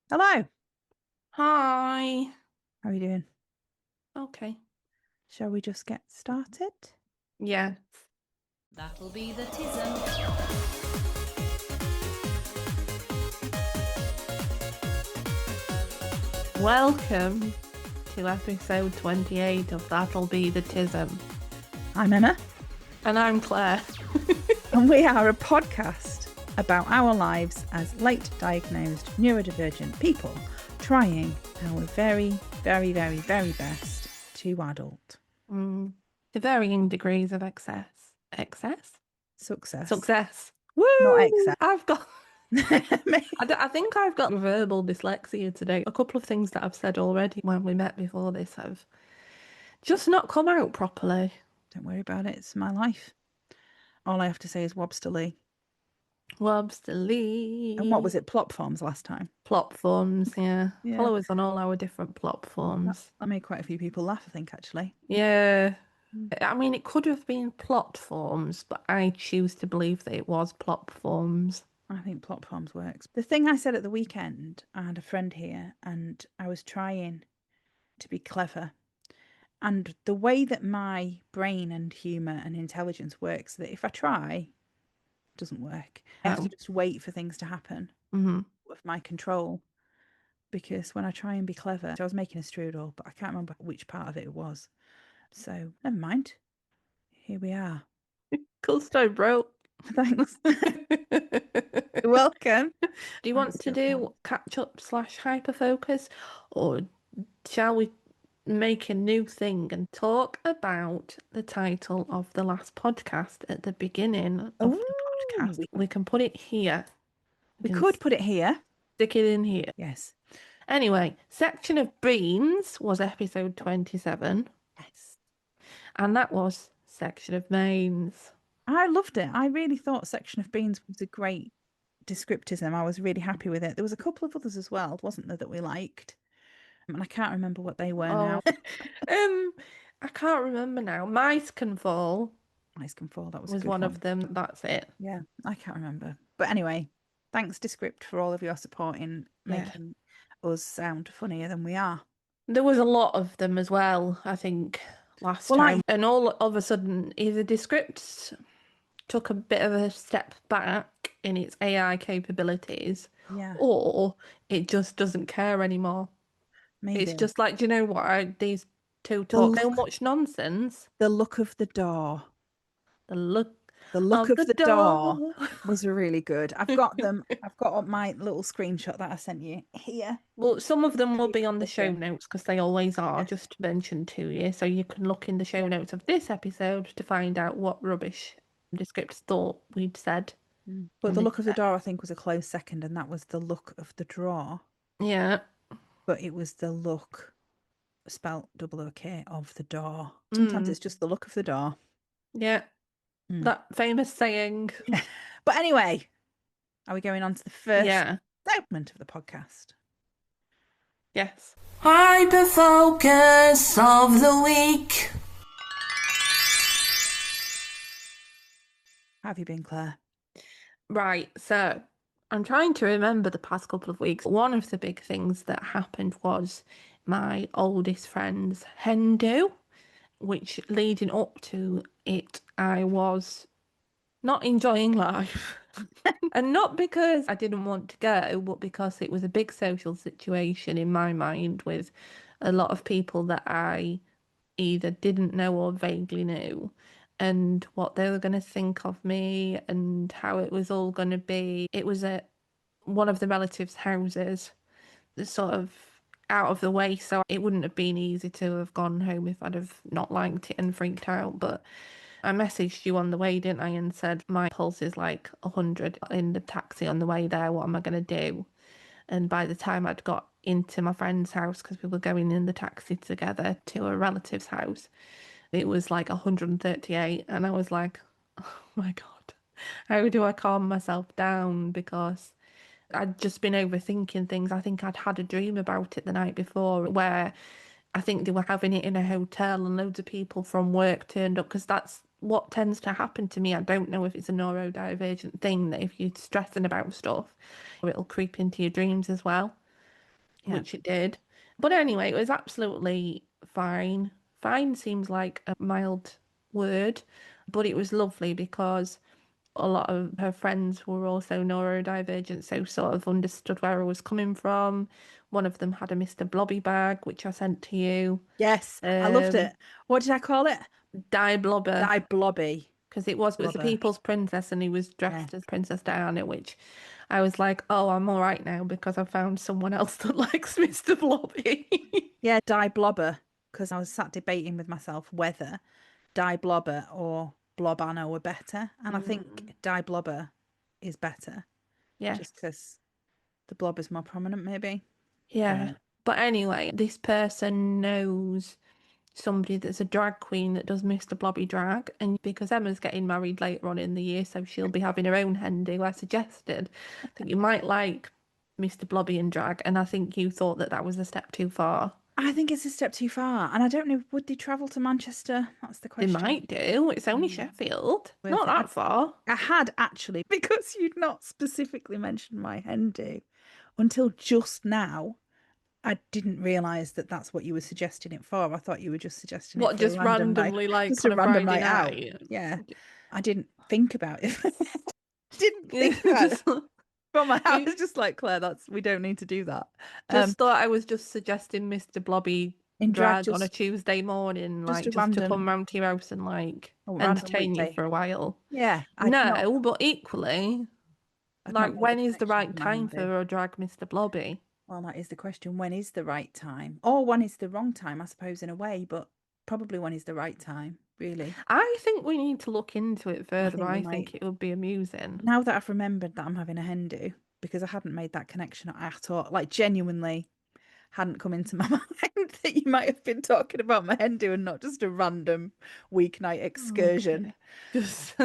Hello. Hi. How are you doing? Okay. Shall we just get started? Yes. That'll be the Tism. Welcome to episode 28 of That'll Be the Tism. I'm Emma, And I'm Claire. and we are a podcast about our lives as late diagnosed neurodivergent people trying our very, very, very, very best to adult. To varying degrees of excess. Success. Success. Woo! Not excess. I've got... I think I've got verbal dyslexia today. A couple of things that I've said already when we met before this have just not come out properly. Don't worry about it. It's my life. All I have to say is Wobsterly. Wobsterly. And what was it? Plot forms last time. Plot forms, yeah. Yeah. Follow us on all our different plot forms. That made quite a few people laugh, I think, actually. Yeah. I mean, it could have been plot forms, but I choose to believe that it was plot forms. I think plot forms works. The thing I said at the weekend, I had a friend here and I was trying to be clever. And the way that my brain and humour and intelligence works, that if I try, it doesn't work. I have to just wait for things to happen with my control. Because when I try and be clever, I was making a strudel, but I can't remember which part of it was. So never mind. Here we are. Cool story, bro. Thanks. Welcome. Do you want to do catch up / hyperfocus, or shall we make a new thing and talk about the title of the last podcast at the beginning of the podcast? We can put it here. We could put it here. Stick it in here. Yes. Anyway, Section of Beans was episode 27. Yes. And that was Section of Mains. I loved it. I really thought Section of Beans was a great descriptism. I was really happy with it. There was a couple of others as well, wasn't there, that we liked? And I can't remember what they were now. I can't remember now. Mice Can Fall. Mice Can Fall, that was one of them. That's it. Yeah, I can't remember. But anyway, thanks Descript for all of your support in making us sound funnier than we are. There was a lot of them as well, I think, last time. And all of a sudden, either Descript took a bit of a step back in its AI capabilities, or it just doesn't care anymore. Maybe. It's just like, do you know what? These two talk so much nonsense. The look of the door. The look of the door was really good. I've got them. I've got my little screenshot that I sent you here. Well, some of them will be on the show notes because they always are, just to mention to you. So you can look in the show notes of this episode to find out what rubbish Descripts thought we'd said. But the look of the door, I think, was a close second, and that was the look of the drawer. Yeah. But it was the look, spelt OK, of the door. Sometimes it's just the look of the door. Yeah. That famous saying. But anyway, are we going on to the first segment of the podcast? Yes. Hyperfocus of the week. How have you been, Claire? Right, so I'm trying to remember the past couple of weeks. One of the big things that happened was my oldest friend's hen do, which leading up to it, I was not enjoying life. And not because I didn't want to go, but because it was a big social situation in my mind with a lot of people that I either didn't know or vaguely knew, and what they were going to think of me and how it was all going to be. It was at one of the relatives' houses, sort of out of the way, so it wouldn't have been easy to have gone home if I'd have not liked it and freaked out. But I messaged you on the way, didn't I, and said my pulse is like 100 in the taxi on the way there. What am I going to do? And by the time I'd got into my friend's house, because we were going in the taxi together to a relative's house, it was like 138, and I was like, oh my God, how do I calm myself down? Because I'd just been overthinking things. I think I'd had a dream about it the night before where I think they were having it in a hotel and loads of people from work turned up, because that's what tends to happen to me. I don't know if it's a neurodivergent thing, that if you're stressing about stuff, it'll creep into your dreams as well. which it did. But anyway, it was absolutely fine. Fine seems like a mild word, but it was lovely because a lot of her friends were also neurodivergent, so sort of understood where I was coming from. One of them had a Mr. Blobby bag, which I sent to you. Yes, I loved it. What did I call it? Die Blobber. Die Blobby. Because it was a Blobber. people's princess and he was dressed as Princess Diana, which I was like, oh, I'm all right now because I found someone else that likes Mr. Blobby. Yeah, Die Blobber, because I was sat debating with myself whether Die Blobber or Blob Anna were better. And I think Die Blobber is better. Yeah. Just because the blob is more prominent, maybe. Yeah. But anyway, this person knows somebody that's a drag queen that does Mr. Blobby drag, and because Emma's getting married later on in the year, so she'll be having her own hen do, I suggested that you might like Mr. Blobby in drag, and I think you thought that was a step too far. I think it's a step too far, and I don't know, would they travel to Manchester? That's the question. They might do. It's only Sheffield. Not that far. I had actually, because you'd not specifically mentioned my hen do until just now. I didn't realise that that's what you were suggesting it for. I thought you were just suggesting What, it for just a random randomly, night, like just on a a random Friday night out. night? Yeah, I didn't think about it. Didn't think about it. From my house, just like Claire, we don't need to do that. Just thought I was just suggesting Mr. Blobby In drag on a Tuesday morning, just like a just to random- come round to your house and like random entertain you weekday. for a while. Yeah, No, but equally, I'd like not made when the is the connection right with my time hen do. for a drag Mr. Blobby? Well, that is the question. When is the right time? Or when is the wrong time, I suppose, in a way, but probably when is the right time, really. I think we need to look into it further. think we I might. think it would be amusing. Now that I've remembered that I'm having a hen do, because I hadn't made that connection at all, like genuinely hadn't come into my mind that you might have been talking about my hen do and not just a random weeknight excursion. Okay. Just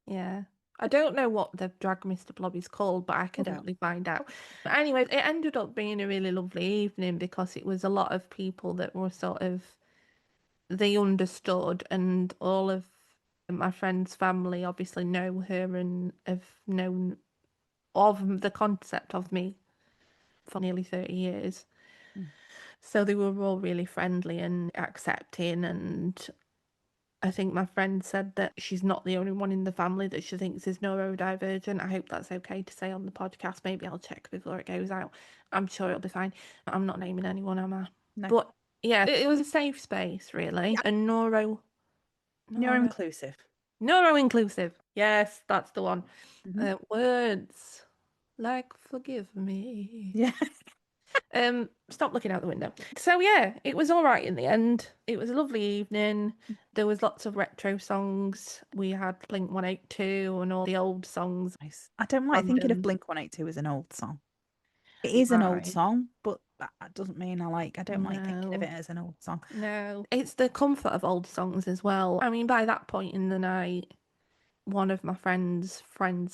yeah. I don't know what the drag Mr. Blobby's called, but I can definitely find out. But anyway, it ended up being a really lovely evening because it was a lot of people that were sort of, they understood, and all of my friend's family obviously know her and have known of the concept of me for nearly 30 years. So they were all really friendly and accepting, and I think my friend said that she's not the only one in the family that she thinks is neurodivergent. I hope that's okay to say on the podcast. Maybe I'll check before it goes out. I'm sure it'll be fine. I'm not naming anyone, am I? No. But yeah, it was a safe space, really. And Neuro-inclusive. Neuro-inclusive. Yes, that's the one. Mhm. Words like forgive me. Yeah. Stop looking out the window. So yeah, it was all right in the end. It was a lovely evening. There was lots of retro songs. We had Blink 182 and all the old songs. Nice. I don't like thinking of Blink 182 as an old song. It is an old song, but that doesn't mean I don't like thinking of it as an old song. No, it's the comfort of old songs as well. I mean, by that point in the night, one of my friends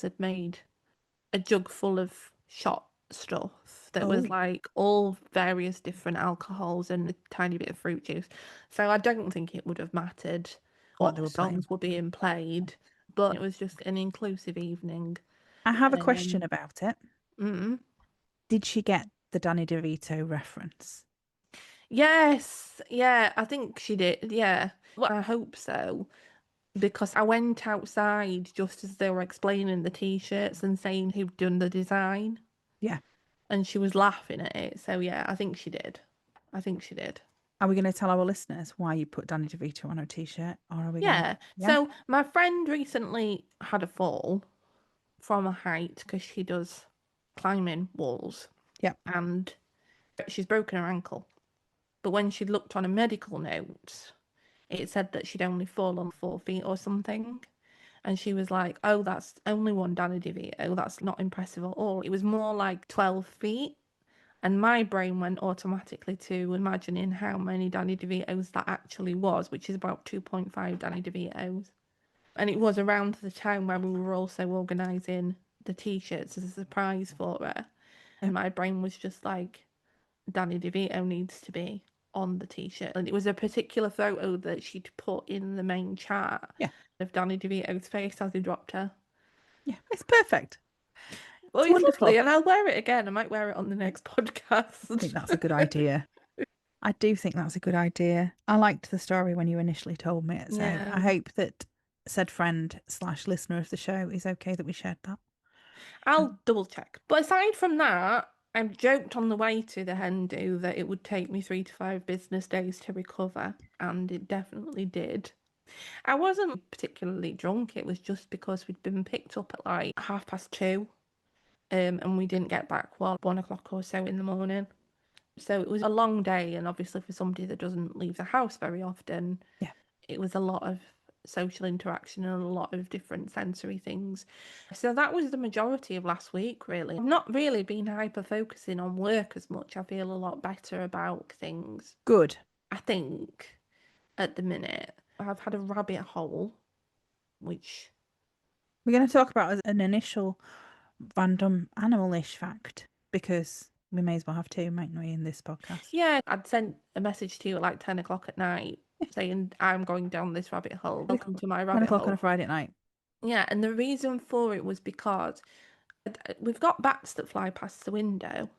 had made a jug full of shot stuff that was like all various different alcohols and a tiny bit of fruit juice. So I don't think it would have mattered what songs were being played, but it was just an inclusive evening. I have a question about it. Mm. Did she get the Danny DeVito reference? Yes, yeah, I think she did. Yeah, well, I hope so. Because I went outside just as they were explaining the t-shirts and saying who'd done the design. Yeah. And she was laughing at it. So yeah, I think she did. Are we going to tell our listeners why you put Danny DeVito on a t-shirt? Or are we Yeah. So my friend recently had a fall from a height because she does climbing walls. Yeah. And she's broken her ankle. But when she looked on a medical note, it said that she'd only fallen 4 feet or something. And she was like, oh, that's only one Danny DeVito. That's not impressive at all. It was more like 12 feet. And my brain went automatically to imagining how many Danny DeVitos that actually was, which is about 2.5 Danny DeVitos. And it was around the time where we were also organising the t-shirts as a surprise for her. And my brain was just like, Danny DeVito needs to be on the t-shirt. And it was a particular photo that she'd put in the main chat of Danny DeVito's face as he dropped her. Yeah, it's perfect. Beautifully, wonderful. and I'll wear it again. I might wear it on the next podcast. I think that's a good idea. I do think that's a good idea. I liked the story when you initially told me it, so Yeah. I hope that said friend / listener of the show is okay that we shared that. I'll double check. But aside from that, I joked on the way to the hen do that it would take me 3 to 5 business days to recover, and it definitely did. I wasn't particularly drunk, it was just because we'd been picked up at like 2:30, and we didn't get back till 1 o'clock or so in the morning. So it was a long day, and obviously for somebody that doesn't leave the house very often, Yeah. it was a lot of social interaction and a lot of different sensory things. So that was the majority of last week, really. I've not really been hyper focusing on work as much. I feel a lot better about things, Good. I think, at the minute. I've had a rabbit hole, which We're going to talk about as an initial random animal-ish fact because we may as well have two, mightn't we, in this podcast? yeah, I'd sent a message to you at like 10 o'clock at night saying I'm going down this rabbit hole. Welcome to my 10 rabbit o'clock hole. on a Friday night. Yeah, and the reason for it was because we've got bats that fly past the window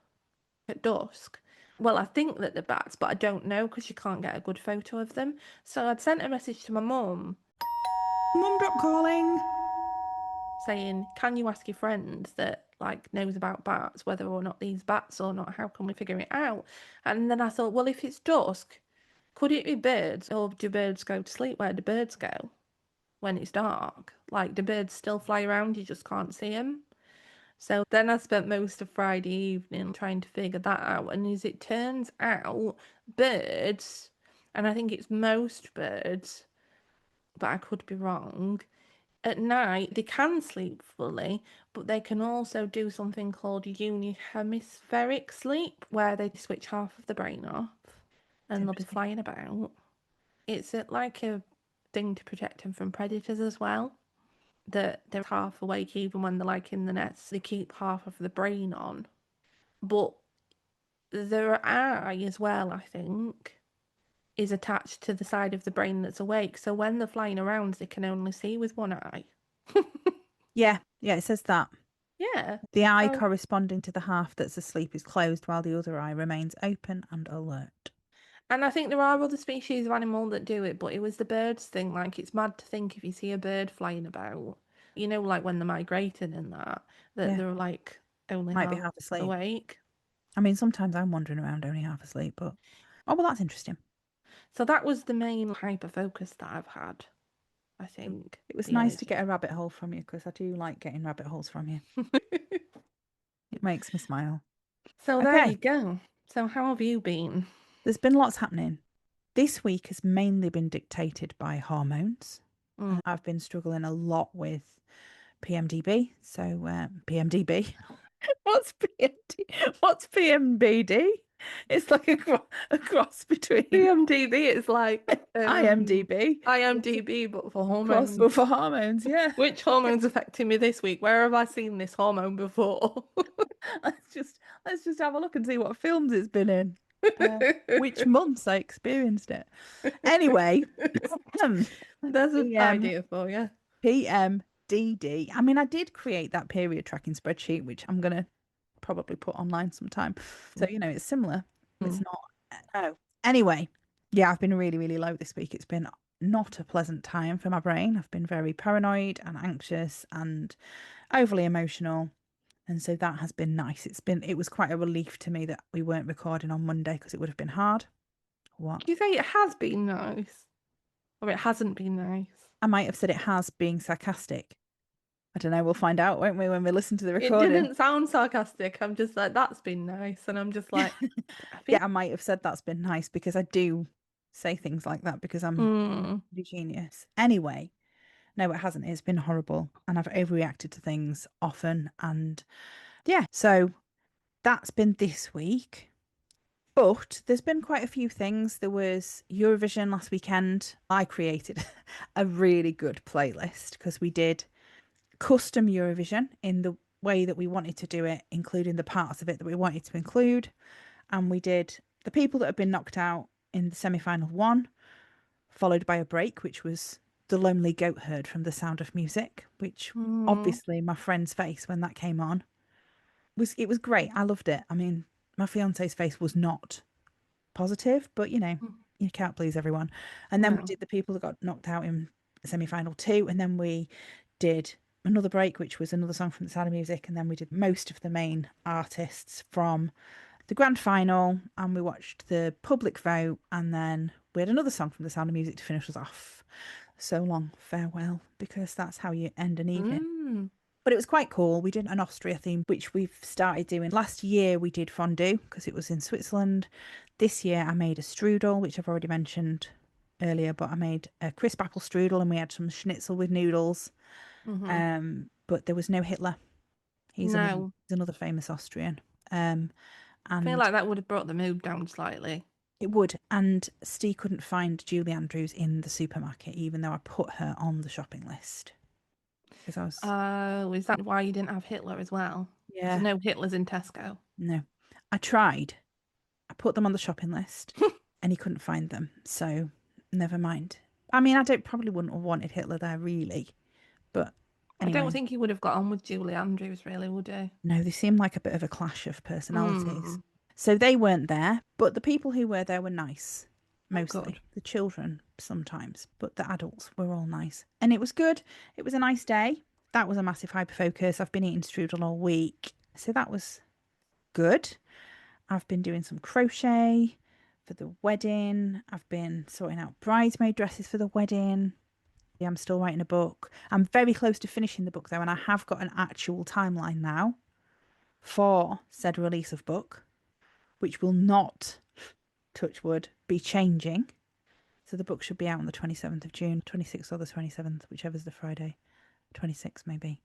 at dusk. Well, I think that they're bats, but I don't know because you can't get a good photo of them. So I'd sent a message to my mum Mum drop calling. saying, can you ask your friend that like knows about bats whether or not these bats or not, how can we figure it out? And then I thought, well, if it's dusk, could it be birds, or do birds go to sleep? Where do birds go when it's dark? Like, do birds still fly around, you just can't see them? So then I spent most of Friday evening trying to figure that out. And as it turns out, birds, and I think it's most birds, but I could be wrong, at night they can sleep fully, but they can also do something called unihemispheric sleep, where they switch half of the brain off and they'll be flying about. It's like a thing to protect them from predators as well. That they're half awake even when they're like in the nest. They keep half of the brain on. But their eye as well, I think, is attached to the side of the brain that's awake. So when they're flying around, they can only see with one eye. Yeah, it says that. Yeah. The eye corresponding to the half that's asleep is closed while the other eye remains open and alert. And I think there are other species of animal that do it, but it was the birds thing. Like, it's mad to think if you see a bird flying about, you know, like when they're migrating and that Yeah. they're like only Might be half asleep. awake. I mean, sometimes I'm wandering around only half asleep, but oh, well, that's interesting. So that was the main hyper focus that I've had, I think. It was nice to get a rabbit hole from you because I do like getting rabbit holes from you. It makes me smile. So there you go. So how have you been? There's been lots happening. This week has mainly been dictated by hormones. I've been struggling a lot with PMDB. So PMDB. What's PMD? What's PMBD? It's like a cross between PMDB is like IMDb. IMDb, but for hormones. But for hormones, yeah. Which hormone's affecting me this week? Where have I seen this hormone before? let's just have a look and see what films it's been in. Which months I experienced it. Anyway, there's an idea for you. PMDD. I mean, I did create that period tracking spreadsheet, which I'm going to probably put online sometime. So, you know, it's similar. It's not. No. Anyway, yeah, I've been really, really low this week. It's been not a pleasant time for my brain. I've been very paranoid and anxious and overly emotional. And so that has been nice. It was quite a relief to me that we weren't recording on Monday because it would have been hard. What? Do you say it has been nice? Or it hasn't been nice? I might have said it has, being sarcastic. I don't know. We'll find out, won't we, when we listen to the recording? It didn't sound sarcastic. I'm just like, that's been nice. And I'm just like... Yeah, I might have said that's been nice because I do say things like that because I'm a genius. Anyway, no, it hasn't. It's been horrible. And I've overreacted to things often. And yeah, so that's been this week. But there's been quite a few things. There was Eurovision last weekend. I created a really good playlist because we did custom Eurovision in the way that we wanted to do it, including the parts of it that we wanted to include. And we did the people that have been knocked out in the semi-final one, followed by a break, which was The Lonely Goat Herd from The Sound of Music, which obviously my friend's face when that came on it was great. I loved it. I mean, my fiance's face was not positive, but you can't please everyone. And then we No. did the people that got knocked out in semi-final 2, and then we did another break, which was another song from The Sound of Music, and then we did most of the main artists from the grand final, and we watched the public vote, and then we had another song from The Sound of Music to finish us off. So long farewell, because that's how you end an evening. Mm. But it was quite cool. We did an Austria theme, which we've started doing. Last year we did fondue because it was in Switzerland. This year I made a strudel, which I've already mentioned earlier, but I made a crisp apple strudel and we had some schnitzel with noodles. But there was no Hitler. He's No. another famous Austrian. I feel And like that would have brought the mood down slightly. it would. And Steve couldn't find Julie Andrews in the supermarket, even though I put her on the shopping list. Because I was... Oh, is that why you didn't have Hitler as well? Yeah. So no Hitlers in Tesco. No. I tried. I put them on the shopping list and he couldn't find them. So never mind. I mean, probably wouldn't have wanted Hitler there really. But anyway. I don't think he would have got on with Julie Andrews, really, would he? No, they seemed like a bit of a clash of personalities. So they weren't there, but the people who were there were nice. Mostly. Good. The children sometimes, but the adults were all nice. And it was good. It was a nice day. That was a massive hyper focus. I've been eating strudel all week. So that was good. I've been doing some crochet for the wedding. I've been sorting out bridesmaid dresses for the wedding. I'm still writing a book. I'm very close to finishing the book though, and I have got an actual timeline now for said release of book, which will not, touch wood, be changing. So the book should be out on the 27th of June, 26th or the 27th, whichever's the Friday. 26th maybe.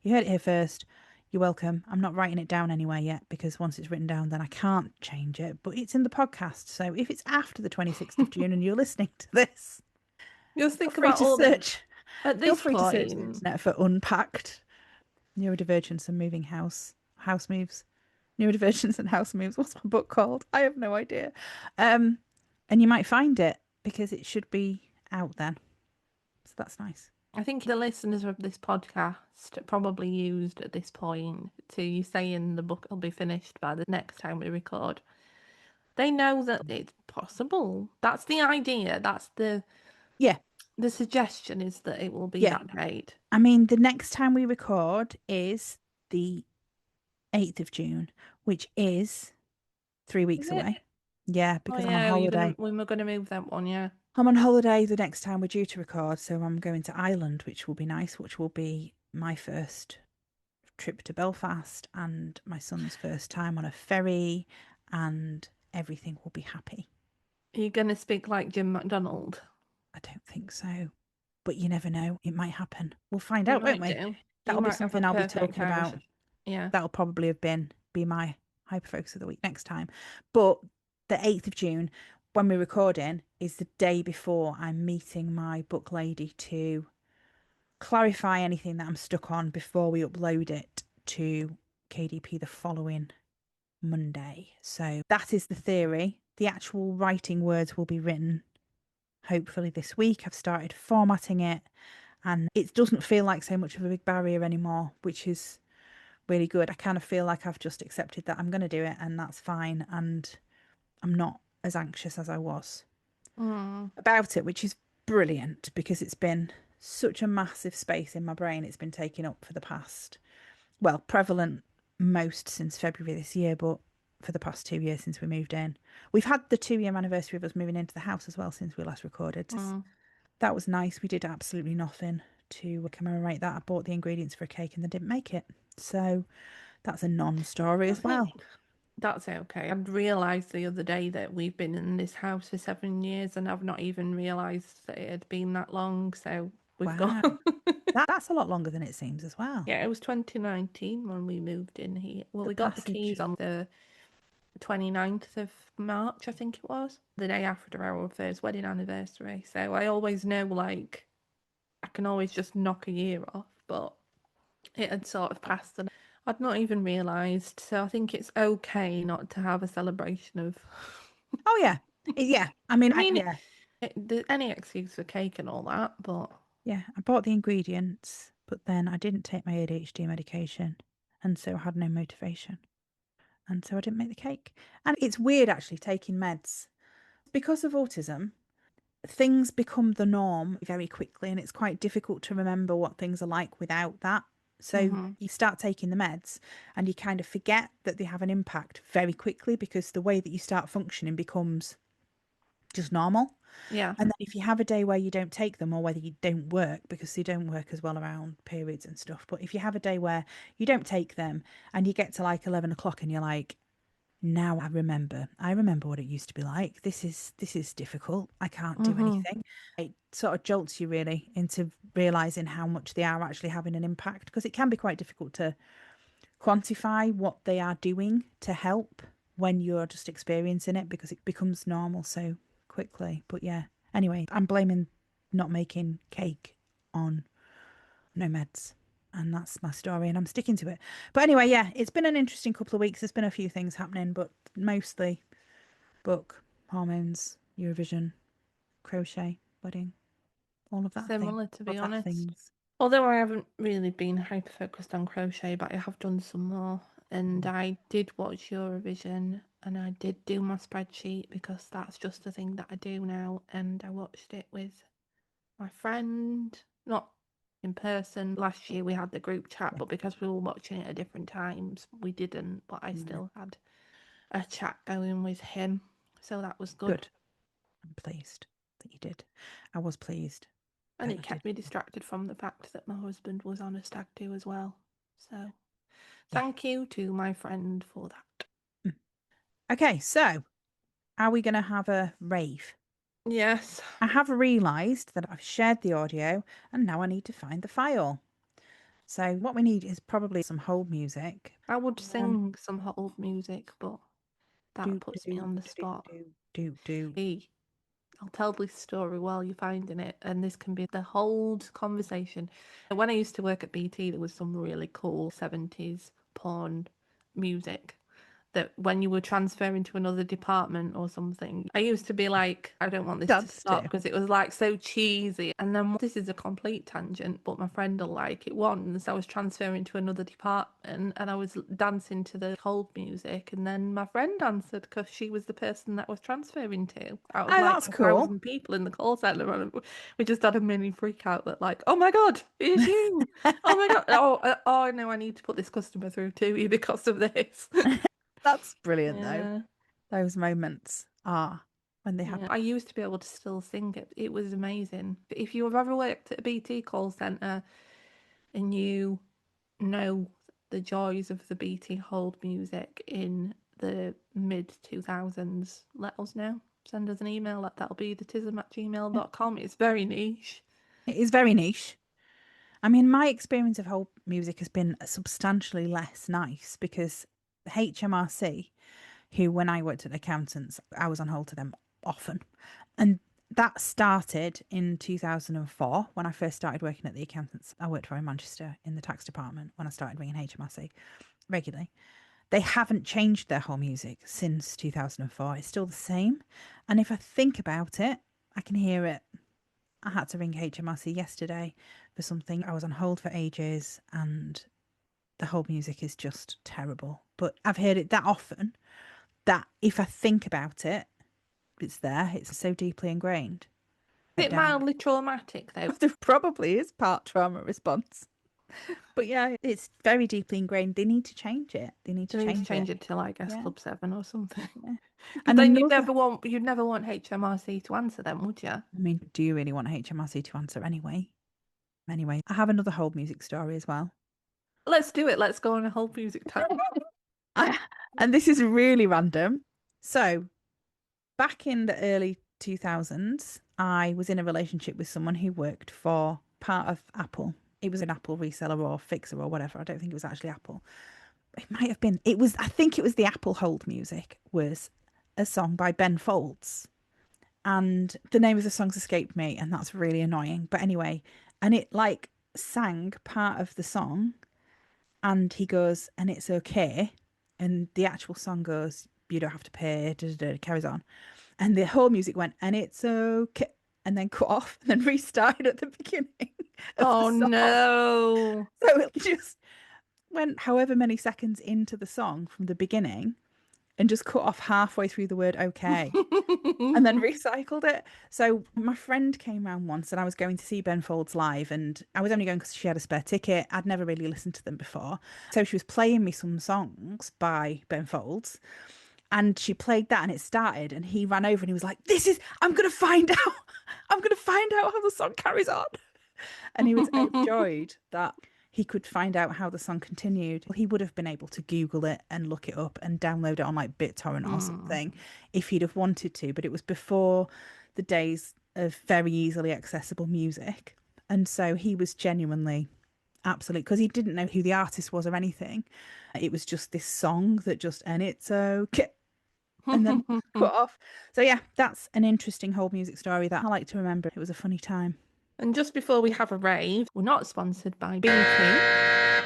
You heard it here first. You're welcome. I'm not writing it down anywhere yet because once it's written down, then I can't change it. But it's in the podcast. So if it's after the 26th of June and you're listening to this, Just think feel free about to all search. At Feel this free to search the point, internet for Unpacked, Neurodivergence and Moving House Moves. Neurodivergence and House Moves. What's my book called? I have no idea. And you might find it because it should be out then. So that's nice. I think the listeners of this podcast probably used at this point to you saying the book will be finished by the next time we record. They know that it's possible. That's the idea. That's the suggestion is that it will be that date. I mean, the next time we record is the 8th of June, which is 3 weeks away. Yeah, because I'm on holiday. We were going to move that one, yeah. I'm on holiday the next time we're due to record, so I'm going to Ireland, which will be nice, which will be my first trip to Belfast and my son's first time on a ferry, and everything will be happy. Are you going to speak like Jim McDonald? I don't think so, but you never know. It might happen. We'll find out, won't we? That'll be something I'll be talking about. Yeah. That'll probably be my hyperfocus of the week next time. But the 8th of June, when we're recording, is the day before I'm meeting my book lady to clarify anything that I'm stuck on before we upload it to KDP the following Monday. So that is the theory. The actual writing words will be written hopefully this week. I've started formatting it and it doesn't feel like so much of a big barrier anymore, which is really good. I kind of feel like I've just accepted that I'm going to do it and that's fine, and I'm not as anxious as I was about it, which is brilliant because it's been such a massive space in my brain. It's been taking up for the past, well, prevalent most since February this year, but for the past 2 years since we moved in. We've had the 2-year anniversary of us moving into the house as well since we last recorded. That was nice. We did absolutely nothing to commemorate that. I bought the ingredients for a cake and then didn't make it. So that's a non-story as well. That's okay. I realised the other day that we've been in this house for 7 years and I've not even realised that it had been that long. So we've got... That's a lot longer than it seems as well. Yeah, it was 2019 when we moved in here. Well, we got the keys on the 29th of March, I think it was. The day after our first wedding anniversary. So I always know, like, I can always just knock a year off, but it had sort of passed and I'd not even realised. So I think it's okay not to have a celebration of... Oh, yeah. Yeah. I mean, any excuse for cake and all that, but... Yeah, I bought the ingredients, but then I didn't take my ADHD medication And so I had no motivation. And so I didn't make the cake. And it's weird actually taking meds. Because of autism, things become the norm very quickly, and it's quite difficult to remember what things are like without that. So you start taking the meds and you kind of forget that they have an impact very quickly because the way that you start functioning becomes just normal. Yeah. And then if you have a day where you don't take them or whether you don't work, because they don't work as well around periods and stuff, but if you have a day where you don't take them and you get to like 11 o'clock and you're like, now I remember what it used to be like. This is difficult. I can't do anything. It sort of jolts you really into realizing how much they are actually having an impact, because it can be quite difficult to quantify what they are doing to help when you're just experiencing it, because it becomes normal so quickly. But yeah, anyway, I'm blaming not making cake on no meds. And that's my story, and I'm sticking to it. But anyway, yeah, it's been an interesting couple of weeks. There's been a few things happening, but mostly book, hormones, Eurovision, crochet, wedding, all of that thing. Similar, to All be that honest. things. Although I haven't really been hyper focused on crochet, but I have done some more. And I did watch Eurovision and I did do my spreadsheet because that's just the thing that I do now. And I watched it with my friend, not in person. Last year we had the group chat, but because we were watching it at different times, we didn't. But I still had a chat going with him. So that was good. I'm pleased that you did. I was pleased. And that it you kept did. me distracted from the fact that my husband was on a stag do as well. So thank you to my friend for that. Okay, so are we going to have a rave? Yes. I have realised that I've shared the audio and now I need to find the file. So what we need is probably some hold music. I would sing some hold music, but that puts me on the spot. Do. I'll tell this story while you're finding it, and this can be the whole conversation. When I used to work at BT, there was some really cool 70s porn music that when you were transferring to another department or something, I used to be like, I don't want this to stop because it was like so cheesy. And then this is a complete tangent, but my friend will like it once. I was transferring to another department and I was dancing to the hold music, and then my friend answered because she was the person that I was transferring to. I was like that's a cool. 1,000 people in the call centre, and we just had a mini freak out that like, oh my god, it's you! Oh my god! Oh no, I need to put this customer through to you because of this. That's brilliant though. Those moments are when they happen. I used to be able to still sing it. It was amazing. If you've ever worked at a BT call centre and you know the joys of the BT hold music in the mid 2000s, let us know. Send us an email. That'll be thetism@gmail.com. It's very niche. It is very niche. I mean, my experience of hold music has been substantially less nice because HMRC, who when I worked at accountants, I was on hold to them often. And that started in 2004 when I first started working at the accountants. I worked for in Manchester in the tax department when I started ringing HMRC regularly. They haven't changed their whole music since 2004. It's still the same. And if I think about it, I can hear it. I had to ring HMRC yesterday for something. I was on hold for ages and the whole music is just terrible. But I've heard it that often that if I think about it, it's there. It's so deeply ingrained. Is it mildly traumatic though? There probably is part trauma response. But yeah, it's very deeply ingrained. They need to change it. They need to change it to like S Club 7 or something. Yeah. And then you'd never want HMRC to answer them, would you? I mean, do you really want HMRC to answer anyway? Anyway, I have another hold music story as well. Let's do it. Let's go on a hold music time. And this is really random. So, back in the early 2000s, I was in a relationship with someone who worked for part of Apple. It was an Apple reseller or fixer or whatever. I don't think it was actually Apple. It might have been. I think it was the Apple hold music was a song by Ben Folds. And the name of the song's escaped me, and that's really annoying. But anyway, and it like sang part of the song, and he goes, and it's okay. And the actual song goes, you don't have to pay, carries on. And the whole music went, and it's okay, and then cut off, and then restarted at the beginning. Oh no. So it just went however many seconds into the song from the beginning and just cut off halfway through the word okay and then recycled it. So my friend came round once and I was going to see Ben Folds live, and I was only going because she had a spare ticket. I'd never really listened to them before. So she was playing me some songs by Ben Folds, and she played that and it started, and he ran over and he was like, I'm going to find out. I'm going to find out how the song carries on. And he was overjoyed that he could find out how the song continued. He would have been able to Google it and look it up and download it on like BitTorrent or something if he'd have wanted to. But it was before the days of very easily accessible music. And so he was genuinely absolutely, because he didn't know who the artist was or anything. It was just this song that just, and it's okay. And then cut off. So yeah, that's an interesting whole music story that I like to remember. It was a funny time. And just before we have a rave, we're not sponsored by BT,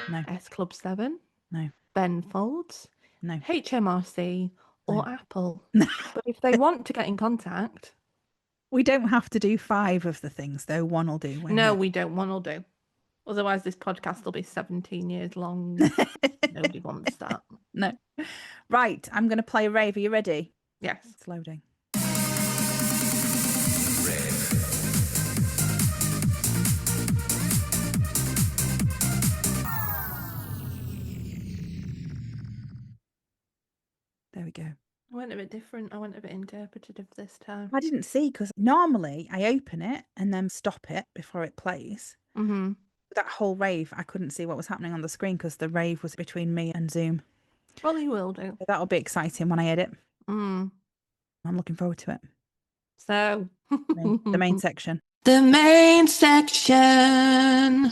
No, S Club 7, no, Ben Folds, no. HMRC, or No. Apple. But if they want to get in contact... We don't have to do 5 of the things, though. One will do. No, we don't. One will do. Otherwise, this podcast will be 17 years long. Nobody wants that. No. Right, I'm going to play a rave. Are you ready? Yes. It's loading. There we go. I went a bit different. I went a bit interpretative this time. I didn't see, because normally I open it and then stop it before it plays. Mm-hmm. That whole rave, I couldn't see what was happening on the screen because the rave was between me and Zoom. Well, you will do. So that'll be exciting when I edit. Mm. I'm looking forward to it. So, The main section. The main section.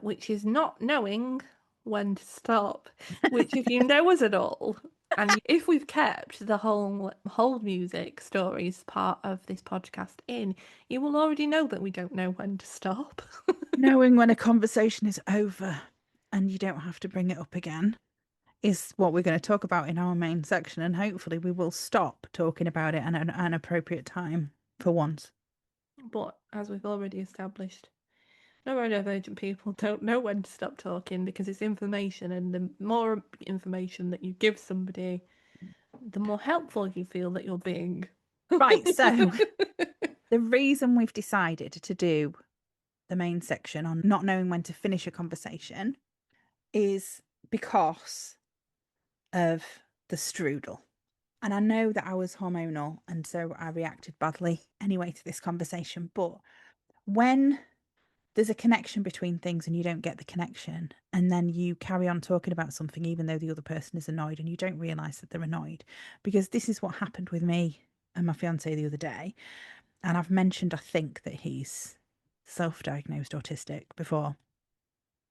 Which is not knowing when to stop. Which, if you know us at all, and if we've kept the whole music stories part of this podcast in, you will already know that we don't know when to stop. Knowing when a conversation is over and you don't have to bring it up again is what we're going to talk about in our main section, and hopefully we will stop talking about it at an appropriate time for once. But as we've already established, neurodivergent people don't know when to stop talking because it's information, and the more information that you give somebody, the more helpful you feel that you're being. Right, so the reason we've decided to do the main section on not knowing when to finish a conversation is because of the strudel. And I know that I was hormonal, and so I reacted badly anyway to this conversation. But when there's a connection between things and you don't get the connection, and then you carry on talking about something even though the other person is annoyed, and you don't realise that they're annoyed, because this is what happened with me and my fiance the other day. And I've mentioned, I think, that he's self-diagnosed autistic before.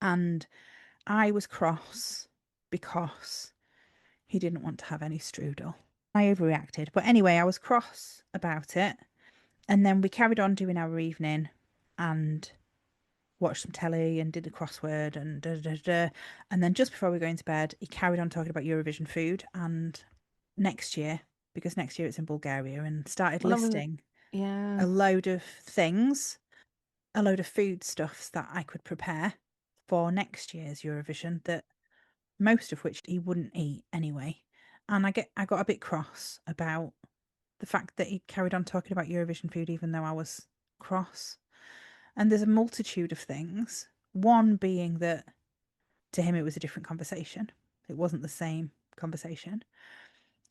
And I was cross because he didn't want to have any strudel. I overreacted. But anyway, I was cross about it. And then we carried on doing our evening and watched some telly and did the crossword and And then just before we were going to bed, he carried on talking about Eurovision food and next year, because next year it's in Bulgaria, and started listing a load of things, a load of foodstuffs that I could prepare for next year's Eurovision, that most of which he wouldn't eat anyway. And I got a bit cross about the fact that he carried on talking about Eurovision food even though I was cross. And there's a multitude of things. One being that to him it was a different conversation. It wasn't the same conversation.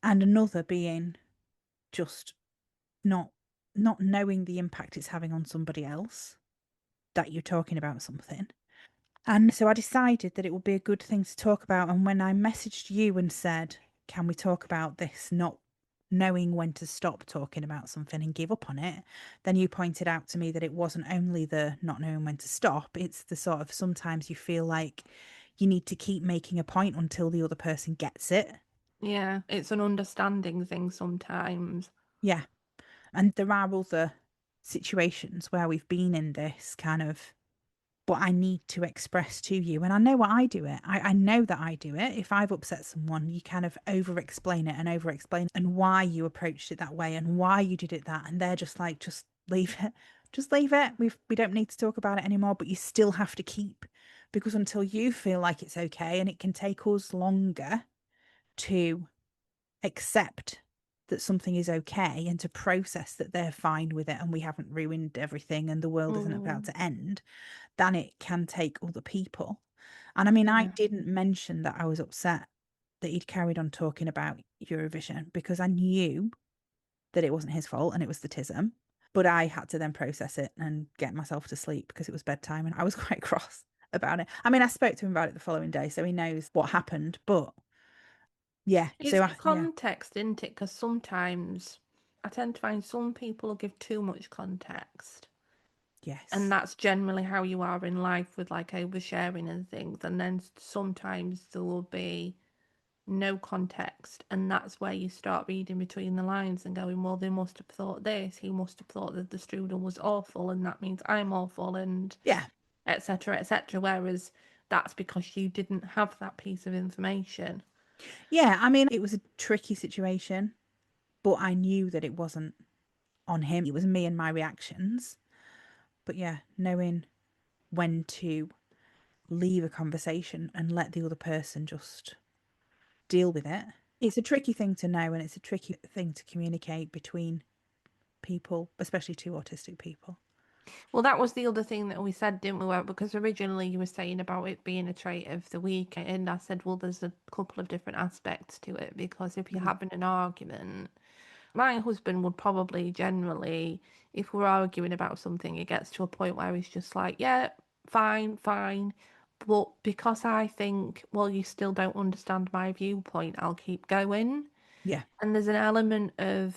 And another being just not knowing the impact it's having on somebody else, that you're talking about something. And so I decided that it would be a good thing to talk about. And when I messaged you and said, can we talk about this not knowing when to stop talking about something and give up on it, then you pointed out to me that it wasn't only the not knowing when to stop, it's the sort of sometimes you feel like you need to keep making a point until the other person gets it. Yeah, it's an understanding thing sometimes. Yeah. And there are other situations where we've been in this kind of, but I need to express to you. And I know what I do it. I know that I do it. If I've upset someone, you kind of over-explain and why you approached it that way and why you did it that. And they're just like, just leave it. just leave it. We don't need to talk about it anymore, but you still have to keep, because until you feel like it's okay, and it can take us longer to accept that something is okay and to process that they're fine with it and we haven't ruined everything and the world isn't about to end, than it can take other people. And I mean, I didn't mention that I was upset that he'd carried on talking about Eurovision because I knew that it wasn't his fault and it was the Tism. But I had to then process it and get myself to sleep because it was bedtime and I was quite cross about it. I mean, I spoke to him about it the following day, so he knows what happened. But yeah, It's so the context, isn't it? Because sometimes I tend to find some people give too much context. yes. And that's generally how you are in life with like oversharing and things. And then sometimes there will be no context. And that's where you start reading between the lines and going, well, they must have thought this. He must have thought that the strudel was awful. And that means I'm awful. And Yeah. etc. etc. Whereas that's because you didn't have that piece of information. Yeah, I mean, it was a tricky situation, but I knew that it wasn't on him. It was me and my reactions. But yeah, knowing when to leave a conversation and let the other person just deal with it. It's a tricky thing to know, and it's a tricky thing to communicate between people, especially two autistic people. Well, that was the other thing that we said, didn't we? Because originally you were saying about it being a trait of the week, and I said, well, there's a couple of different aspects to it, because if you're having an argument, my husband would probably generally, if we're arguing about something, it gets to a point where he's just like, yeah, fine, fine. But because I think, well, you still don't understand my viewpoint, I'll keep going. Yeah. And there's an element of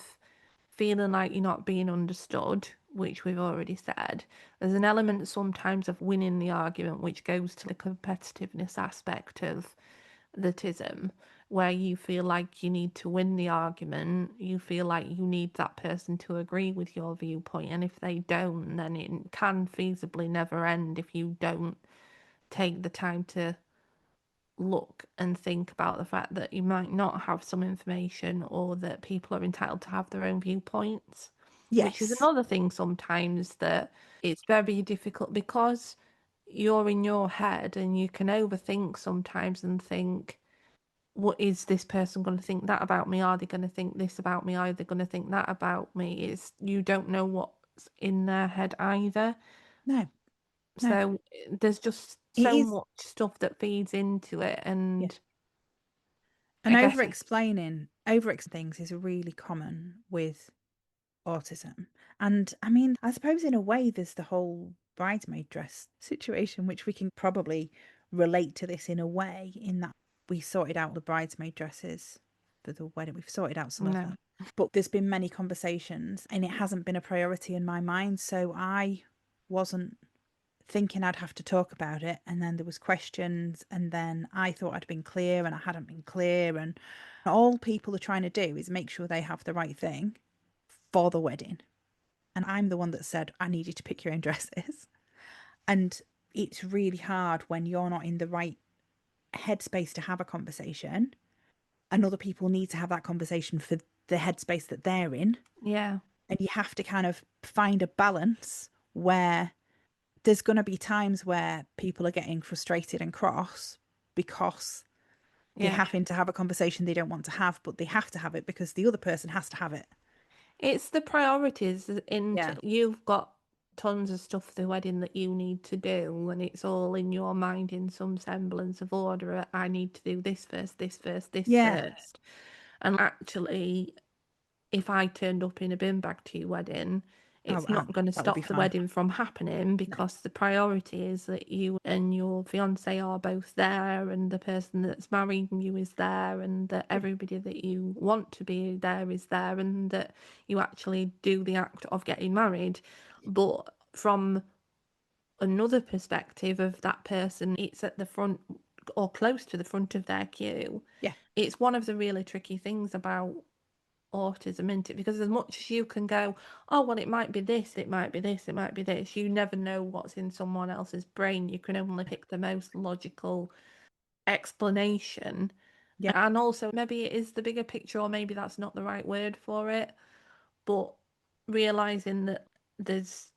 feeling like you're not being understood, which we've already said. There's an element sometimes of winning the argument, which goes to the competitiveness aspect of the Tism, where you feel like you need to win the argument, you feel like you need that person to agree with your viewpoint, and if they don't, then it can feasibly never end if you don't take the time to look and think about the fact that you might not have some information, or that people are entitled to have their own viewpoints. Yes. Which is another thing sometimes that it's very difficult, because you're in your head and you can overthink sometimes and think, what is this person going to think that about me? Are they going to think this about me? Are they going to think that about me? It's, you don't know what's in their head either. No. So there's just so much stuff that feeds into it, and and over-explaining things is really common with autism. And I mean, I suppose in a way there's the whole bridesmaid dress situation, which we can probably relate to this in a way, in that we sorted out the bridesmaid dresses for the wedding. We've sorted out some of them. But there's been many conversations and it hasn't been a priority in my mind. So I wasn't thinking I'd have to talk about it. And then there was questions, and then I thought I'd been clear and I hadn't been clear. And all people are trying to do is make sure they have the right thing for the wedding. And I'm the one that said, I need you to pick your own dresses. And it's really hard when you're not in the right headspace to have a conversation, and other people need to have that conversation for the headspace that they're in. Yeah. And you have to kind of find a balance where there's going to be times where people are getting frustrated and cross because they're having to have a conversation they don't want to have, but they have to have it because the other person has to have it. It's the priorities. Yeah. You've got tons of stuff for the wedding that you need to do, and it's all in your mind in some semblance of order. I need to do this first, this first, this first. And actually, if I turned up in a bin bag to your wedding, it's not going to stop the wedding from happening, because the priority is that you and your fiance are both there, and the person that's marrying you is there, and that everybody that you want to be there is there, and that you actually do the act of getting married. But from another perspective of that person, it's at the front or close to the front of their queue. Yeah. It's one of the really tricky things about autism, isn't it? Because as much as you can go, oh, well, it might be this, it might be this, it might be this, you never know what's in someone else's brain. You can only pick the most logical explanation. Yeah. And also, maybe it is the bigger picture, or maybe that's not the right word for it, but realizing that there's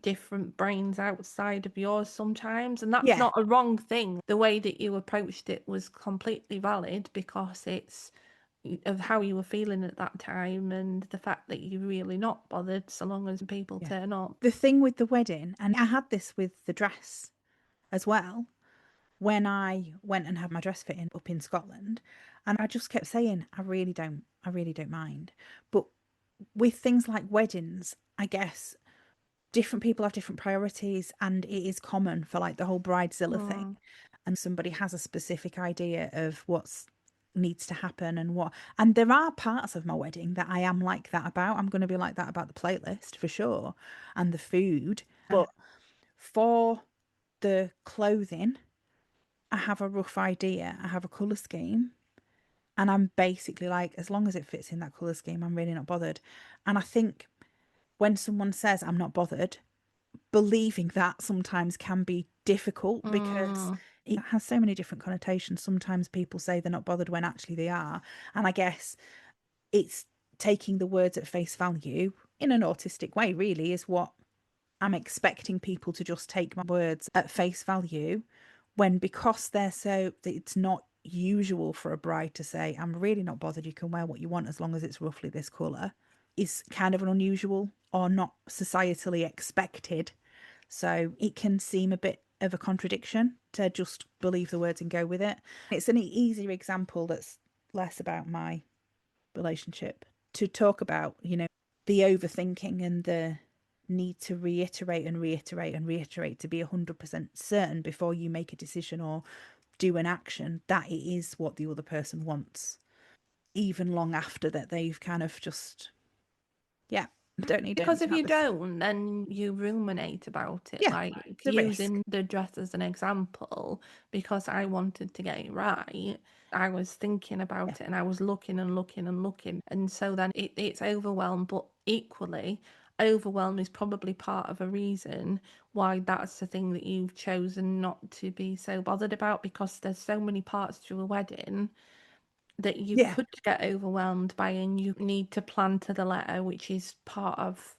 different brains outside of yours sometimes, and that's Yeah. not a wrong thing. The way that you approached it was completely valid because it's of how you were feeling at that time and the fact that you're really not bothered so long as people turn up. The thing with the wedding, and I had this with the dress as well, when I went and had my dress fitting up in Scotland, and I just kept saying, I really don't mind. But with things like weddings, I guess different people have different priorities, and it is common for like the whole bridezilla thing. And somebody has a specific idea of what's needs to happen and what, and there are parts of my wedding that I am like that about. I'm going to be like that about the playlist for sure, and the food. But for the clothing, I have a rough idea. I have a colour scheme. And I'm basically like, as long as it fits in that colour scheme, I'm really not bothered. And I think when someone says I'm not bothered, believing that sometimes can be difficult because it has so many different connotations. Sometimes people say they're not bothered when actually they are. And I guess it's taking the words at face value in an autistic way, really, is what I'm expecting people to just take my words at face value when, because they're so, it's not usual for a bride to say, I'm really not bothered, you can wear what you want as long as it's roughly this colour, is kind of an unusual or not societally expected. So it can seem a bit of a contradiction to just believe the words and go with it. It's an easier example that's less about my relationship to talk about, the overthinking and the need to reiterate and reiterate and reiterate to be 100% certain before you make a decision or do an action that it is what the other person wants, even long after that they've kind of just, don't need Because to if have you this. don't, then you ruminate about it. Yeah, Like it's a risk. using the dress as an example, because I wanted to get it right. I was thinking about it and I was looking and looking and looking. And so then it's overwhelmed, but equally, overwhelm is probably part of a reason why that's the thing that you've chosen not to be so bothered about, because there's so many parts to a wedding that you Yeah. could get overwhelmed by, and you need to plan to the letter, which is part of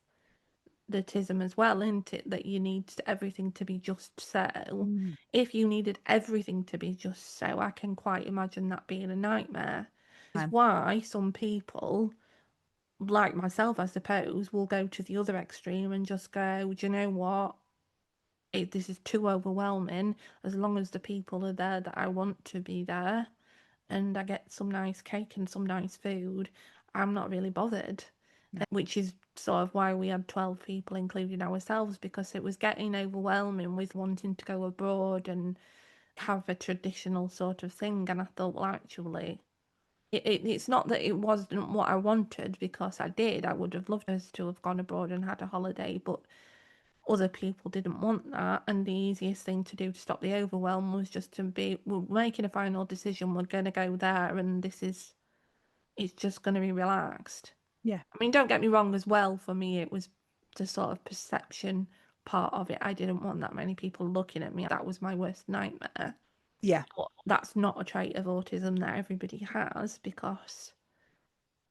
the Tism as well, isn't it? That you need everything to be just so. If you needed everything to be just so, I can quite imagine that being a nightmare. Is why some people, like myself, I suppose, will go to the other extreme and just go, do you know what? This is too overwhelming. As long as the people are there that I want to be there, and I get some nice cake and some nice food, I'm not really bothered. Which is sort of why we had 12 people, including ourselves, because it was getting overwhelming with wanting to go abroad and have a traditional sort of thing. And I thought, well, actually, it's not that it wasn't what I wanted, because I did. I would have loved us to have gone abroad and had a holiday, but other people didn't want that, and the easiest thing to do to stop the overwhelm was just to be, we're making a final decision, we're going to go there, and it's just going to be relaxed. Yeah. I mean, don't get me wrong as well, for me it was the sort of perception part of it. I didn't want that many people looking at me. That was my worst nightmare. Yeah. But that's not a trait of autism that everybody has, because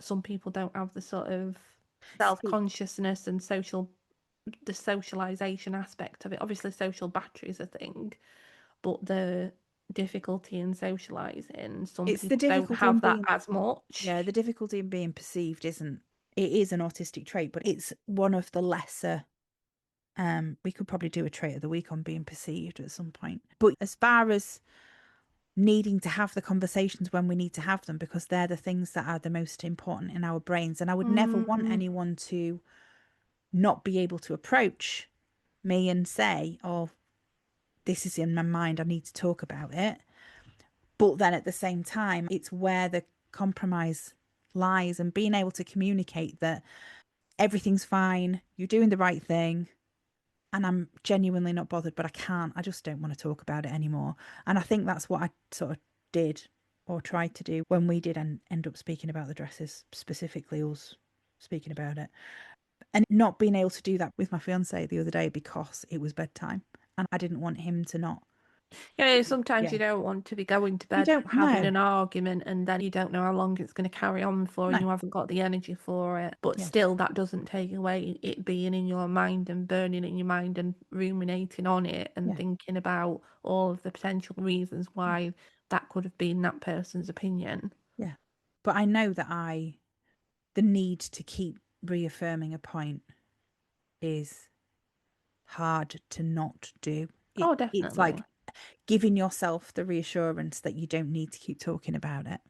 some people don't have the sort of self-consciousness and the socialization aspect of it. Obviously, social battery is a thing, but the difficulty in socializing, some It's the people don't difficulty in have that being, as much. yeah, the difficulty in being perceived isn't, it is an autistic trait, but it's one of the lesser. We could probably do a trait of the week on being perceived at some point. But as far as needing to have the conversations when we need to have them, because they're the things that are the most important in our brains, and I would never want anyone to not be able to approach me and say, oh, this is in my mind, I need to talk about it. But then at the same time, it's where the compromise lies, and being able to communicate that everything's fine, you're doing the right thing, and I'm genuinely not bothered, but I just don't want to talk about it anymore. And I think that's what I sort of did or tried to do when we did end up speaking about the dresses, specifically us speaking about it. And not being able to do that with my fiance the other day because it was bedtime and I didn't want him to not Yeah, sometimes Yeah. you don't want to be going to bed don't having know. an argument and then you don't know how long it's going to carry on for and No. you haven't got the energy for it. But Yeah. still, that doesn't take away it being in your mind and burning in your mind and ruminating on it and Yeah. thinking about all of the potential reasons why that could have been that person's opinion. Yeah. But I know that the need to keep reaffirming a point is hard to not do. Oh, It's like definitely. giving yourself the reassurance that you don't need to keep talking about it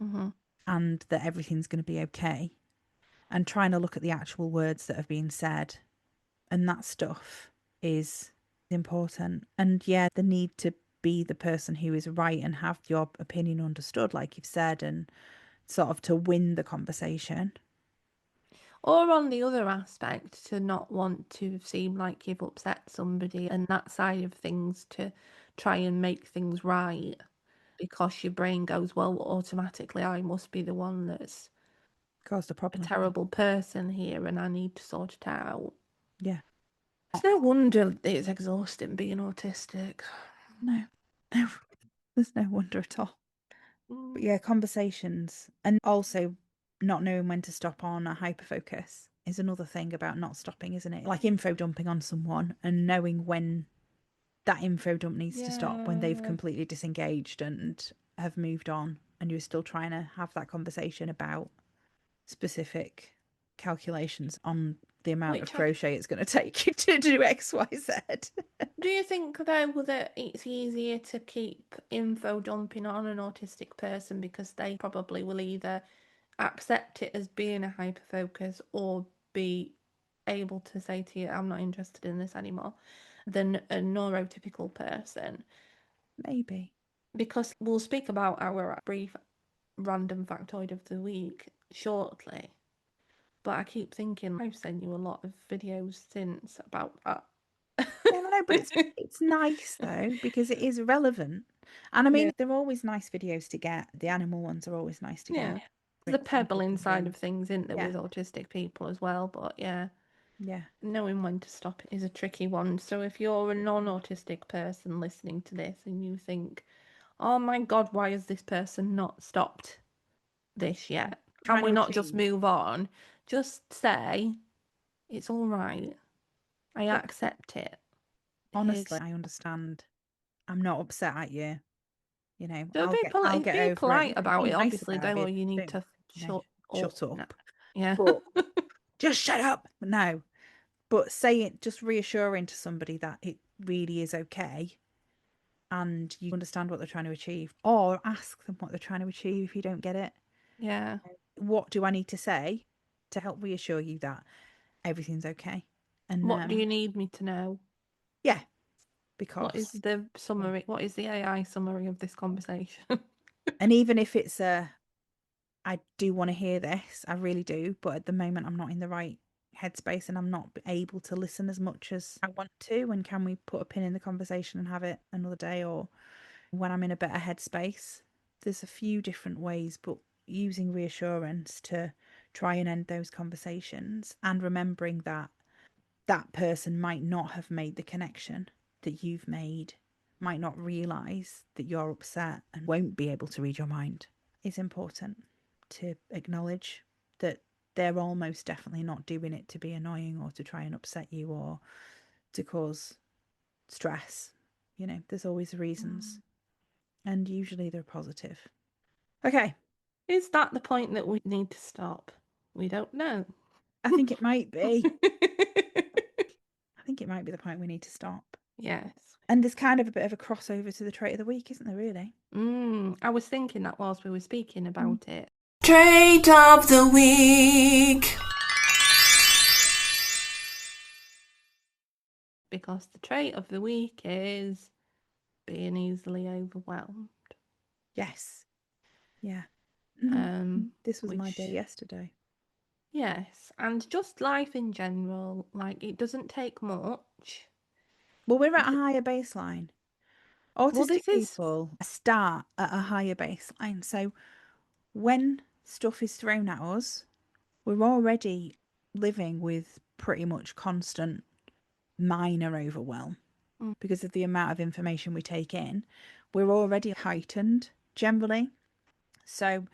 Mm-hmm. and that everything's going to be okay, and trying to look at the actual words that have been said, and that stuff is important. And yeah, the need to be the person who is right and have your opinion understood, like you've said, and sort of to win the conversation. Or on the other aspect, to not want to seem like you've upset somebody and that side of things to try and make things right because your brain goes, well, automatically I must be the one that's Caused a a problem. terrible person here and I need to sort it out. Yeah. It's no wonder it's exhausting being autistic. No, no, there's no wonder at all. But yeah, conversations and also not knowing when to stop on a hyperfocus is another thing about not stopping, isn't it? Like info dumping on someone and knowing when that info dump needs to stop, when they've Yeah. completely disengaged and have moved on, and you're still trying to have that conversation about specific calculations on the amount of crochet it's going to take you to do XYZ. Do you think, though, that it's easier to keep info dumping on an autistic person because they probably will either accept it as being a hyperfocus or be able to say to you, I'm not interested in this anymore, than a neurotypical person? Maybe. Because we'll speak about our brief random factoid of the week shortly. But I keep thinking I've sent you a lot of videos since about that. Yeah, I know, but it's nice though because it is relevant. And I mean, they're always nice videos to get. The animal ones are always nice to get. The pebble inside of things, isn't there, Yeah. with autistic people as well? But yeah, Yeah. knowing when to stop it is a tricky one. So if you're a non-autistic person listening to this and you think, oh my God, why has this person not stopped this yet? Can we not just move on? Just say, it's all right. I accept it. Honestly, I understand. I'm not upset at you. You know, So I'll get be over polite it. about Be it. nice Obviously, about though, it. you need Don't, to shut up. No. Yeah. But just shut up. No. But say it, just reassuring to somebody that it really is okay and you understand what they're trying to achieve. Or ask them what they're trying to achieve if you don't get it. Yeah. What do I need to say to help reassure you that everything's okay? And What do you need me to know? Yeah, because what is the summary? What is the AI summary of this conversation? And even if it's I do want to hear this, I really do, but at the moment I'm not in the right headspace and I'm not able to listen as much as I want to. And can we put a pin in the conversation and have it another day, or when I'm in a better headspace? There's a few different ways, but using reassurance to try and end those conversations and remembering that that person might not have made the connection that you've made, might not realize that you're upset and won't be able to read your mind, is important to acknowledge that they're almost definitely not doing it to be annoying or to try and upset you or to cause stress. You know, there's always reasons, and usually they're positive. Okay. Is that the point that we need to stop? We don't know. I think it might be. I think it might be the point we need to stop. Yes. And there's kind of a bit of a crossover to the trait of the week, isn't there, really? I was thinking that whilst we were speaking about it. Trait of the week. Because the trait of the week is being easily overwhelmed. Yes. Yeah. This was my day yesterday. Yes, and just life in general, like it doesn't take much. Well, we're at a higher baseline. Autistic people start at a higher baseline. So when stuff is thrown at us, we're already living with pretty much constant minor overwhelm. because of the amount of information we take in. We're already heightened generally. So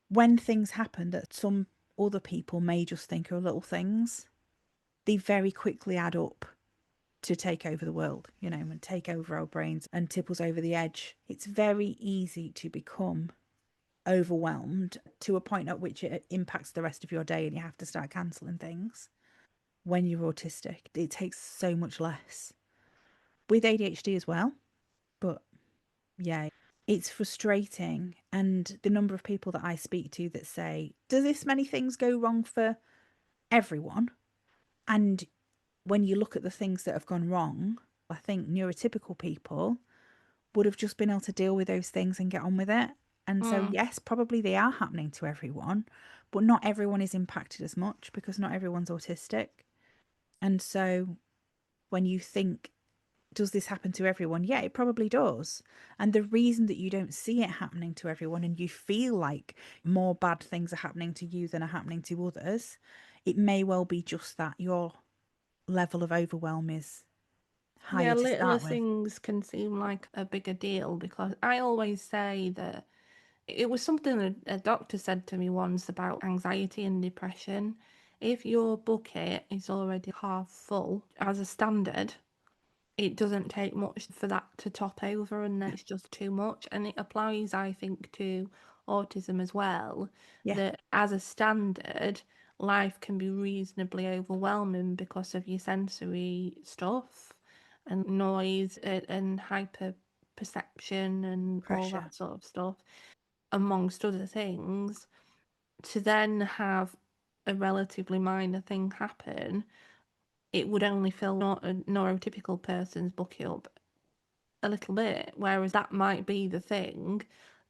when things happen that some other people may just think are little things, they very quickly add up to take over the world, you know, and take over our brains and tip us over the edge. It's very easy to become overwhelmed to a point at which it impacts the rest of your day and you have to start cancelling things. When you're autistic, it takes so much less. With ADHD as well, but yeah, it's frustrating. And the number of people that I speak to that say, do this many things go wrong for everyone? And when you look at the things that have gone wrong, I think neurotypical people would have just been able to deal with those things and get on with it. And so, yes, probably they are happening to everyone, but not everyone is impacted as much because not everyone's autistic. And so, when you think, does this happen to everyone? Yeah, it probably does. And the reason that you don't see it happening to everyone and you feel like more bad things are happening to you than are happening to others, it may well be just that your level of overwhelm is Yeah, higher to littler start with. things can seem like a bigger deal because I always say that it was something that a doctor said to me once about anxiety and depression. If your bucket is already half full as a standard, it doesn't take much for that to top over and then it's just too much. And it applies, I think, to autism as well. Yeah. That as a standard, life can be reasonably overwhelming because of your sensory stuff and noise and hyper perception and all Pressure. that sort of stuff, amongst other things. To then have a relatively minor thing happen, it would only fill a neurotypical person's bucket up a little bit, whereas that might be the thing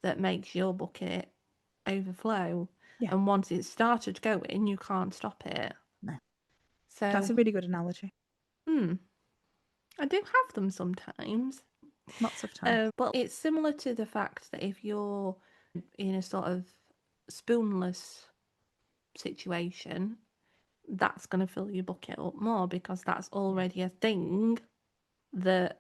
that makes your bucket overflow. Yeah. And once it's started going, you can't stop it. No. So That's a really good analogy. I do have them sometimes. Lots of time. But it's similar to the fact that if you're in a sort of spoonless situation, that's going to fill your bucket up more because that's already a thing that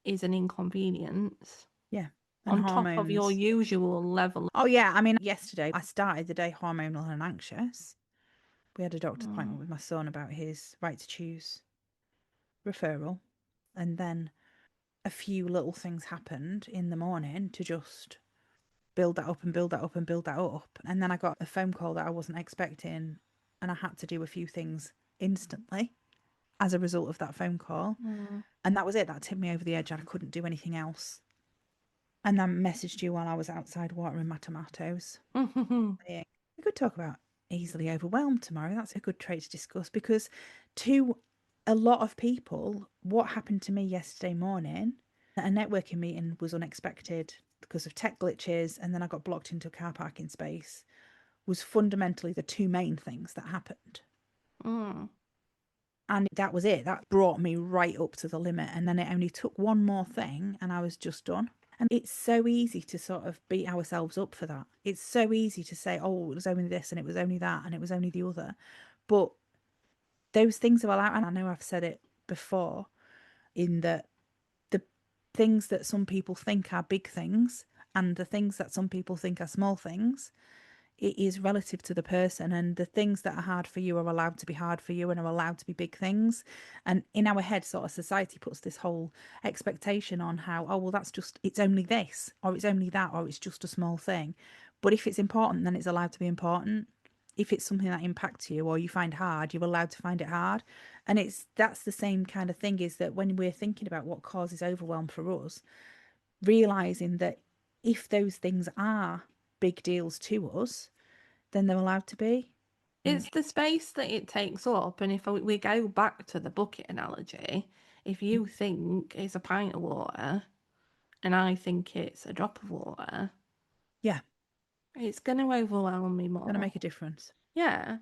is an inconvenience. Yeah. And on top of your usual level. Oh, yeah. I mean, yesterday I started the day hormonal and anxious. We had a doctor's appointment with my son about his right to choose referral. And then a few little things happened in the morning to just build that up and build that up and build that up. And then I got a phone call that I wasn't expecting, and I had to do a few things instantly as a result of that phone call. And that was it. That tipped me over the edge. I couldn't do anything else. And I messaged you while I was outside watering my tomatoes. We could talk about easily overwhelmed tomorrow. That's a good trait to discuss because to a lot of people, what happened to me yesterday morning, a networking meeting was unexpected because of tech glitches, and then I got blocked into a car parking space, was fundamentally the two main things that happened. And that was it. That brought me right up to the limit. And then it only took one more thing and I was just done. And it's so easy to sort of beat ourselves up for that. It's so easy to say, oh, it was only this and it was only that and it was only the other. But those things are allowed. And I know I've said it before in that the things that some people think are big things and the things that some people think are small things, it is relative to the person, and the things that are hard for you are allowed to be hard for you and are allowed to be big things. And in our head, sort of society puts this whole expectation on how, oh, well, that's just, it's only this or it's only that or it's just a small thing. But if it's important, then it's allowed to be important. If it's something that impacts you or you find hard, you're allowed to find it hard. And that's the same kind of thing, is that when we're thinking about what causes overwhelm for us, realizing that if those things are big deals to us, then they're allowed to be. It's the space that it takes up. And if we go back to the bucket analogy, if you think it's a pint of water and I think it's a drop of water, Yeah, it's going to overwhelm me more. going to make a difference. Yeah.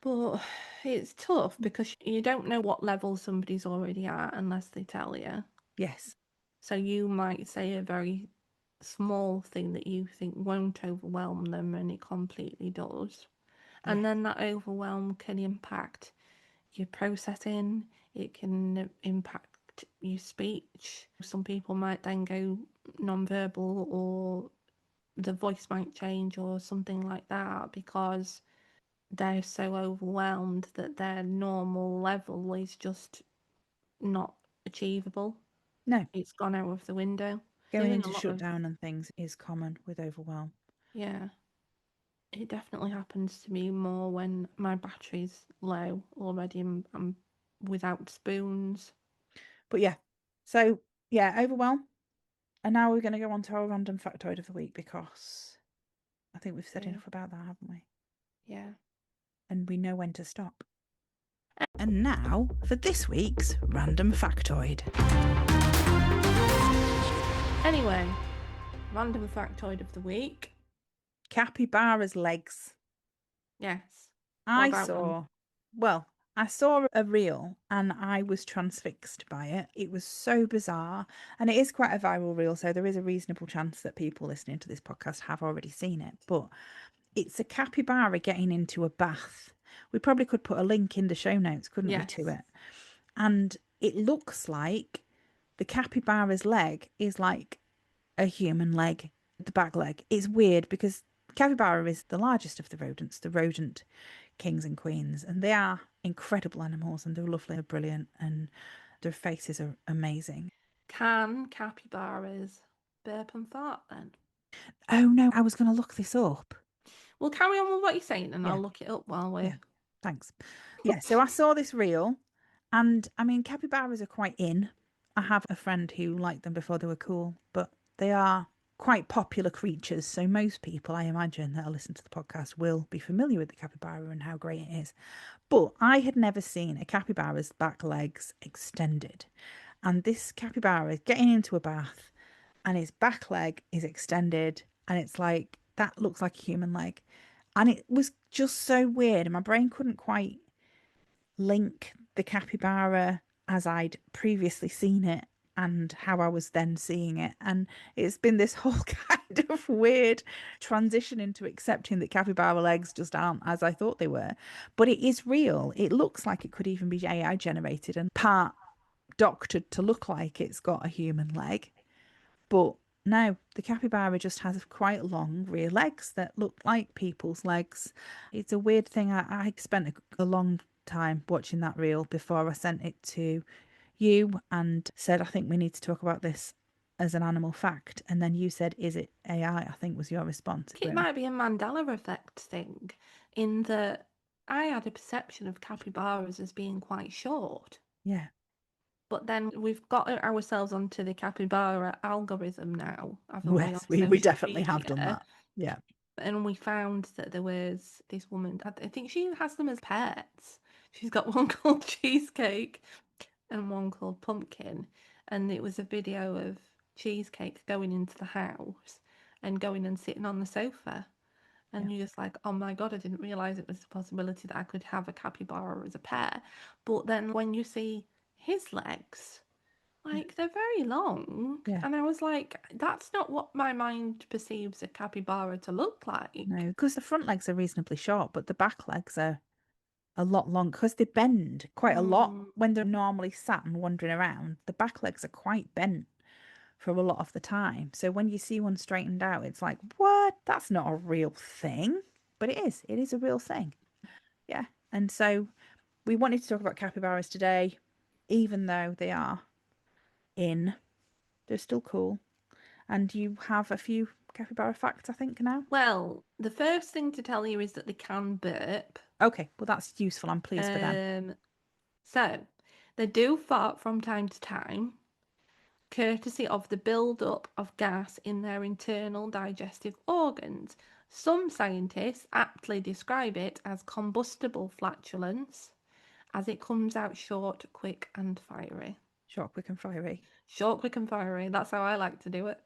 But it's tough because you don't know what level somebody's already at unless they tell you. Yes. So you might say a very small thing that you think won't overwhelm them and it completely does. And then that overwhelm can impact your processing, it can impact affect your speech. Some people might then go non-verbal, or the voice might change or something like that, because they're so overwhelmed that their normal level is just not achievable. No, It's gone out of the window. going Doing a into lot of, shutdown and things is common with overwhelm. yeah, it definitely happens to me more when my battery's low already. I'm without spoons. But yeah, so yeah, overwhelm. And now we're going to go on to our random factoid of the week, because I think we've said Yeah. enough about that, haven't we? Yeah. And we know when to stop. And now for this week's random factoid. Anyway, random factoid of the week. Capybara's legs. Yes. I about them? saw, well, I saw a reel and I was transfixed by it. It was so bizarre. And it is quite a viral reel, so there is a reasonable chance that people listening to this podcast have already seen it. But it's a capybara getting into a bath. We probably could put a link in the show notes, couldn't we, to Yes. it? And it looks like the capybara's leg is like a human leg, the back leg. It's weird because capybara is the largest of the rodents, the rodent kings and queens, and they are incredible animals, and they're lovely, they're brilliant, and their faces are amazing. Can capybaras burp and fart then? Oh no, I was going to look this up. Well, carry on with what you're saying and Yeah. I'll look it up while we're... Yeah, thanks. Yeah, so I saw this reel, and I mean, capybaras are quite in. I have a friend who liked them before they were cool, but they are quite popular creatures. So most people, I imagine, that are listening to the podcast will be familiar with the capybara and how great it is. But I had never seen a capybara's back legs extended. And this capybara is getting into a bath, and its back leg is extended, and it's like, that looks like a human leg. And it was just so weird, and my brain couldn't quite link the capybara as I'd previously seen it and how I was then seeing it. And it's been this whole kind of weird transition into accepting that capybara legs just aren't as I thought they were. But it is real. It looks like it could even be AI generated and part doctored to look like it's got a human leg. But no, the capybara just has quite long rear legs that look like people's legs. It's a weird thing. I spent a long time watching that reel before I sent it to you and said, I think we need to talk about this as an animal fact. And then you said, is it AI? I think was your response. It might be a Mandela effect thing, in that I had a perception of capybaras as being quite short. Yeah. But then we've got ourselves onto the capybara algorithm now, haven't we? Yes, On we social definitely have done media. that. Yeah. And we found that there was this woman, I think she has them as pets. She's got one called Cheesecake and one called Pumpkin. And it was a video of Cheesecake going into the house and going and sitting on the sofa. And you're just like, oh my God, I didn't realise it was a possibility that I could have a capybara as a pet. But then when you see his legs, like, they're very long. Yeah. And I was like, that's not what my mind perceives a capybara to look like. No, because the front legs are reasonably short, but the back legs are a lot long because they bend quite a lot when they're normally sat and wandering around. The back legs are quite bent for a lot of the time. So when you see one straightened out, it's like, what? That's not a real thing. But it is. It is a real thing. Yeah. And so we wanted to talk about capybaras today, even though they are in, they're still cool. And you have a few capybara facts, I think, now. Well, the first thing to tell you is that they can burp. Okay, well, that's useful. I'm pleased for them. So, they do fart from time to time, courtesy of the build-up of gas in their internal digestive organs. Some scientists aptly describe it as combustible flatulence, as it comes out short, quick, and fiery. Short, quick, and fiery. Short, quick, and fiery. That's how I like to do it.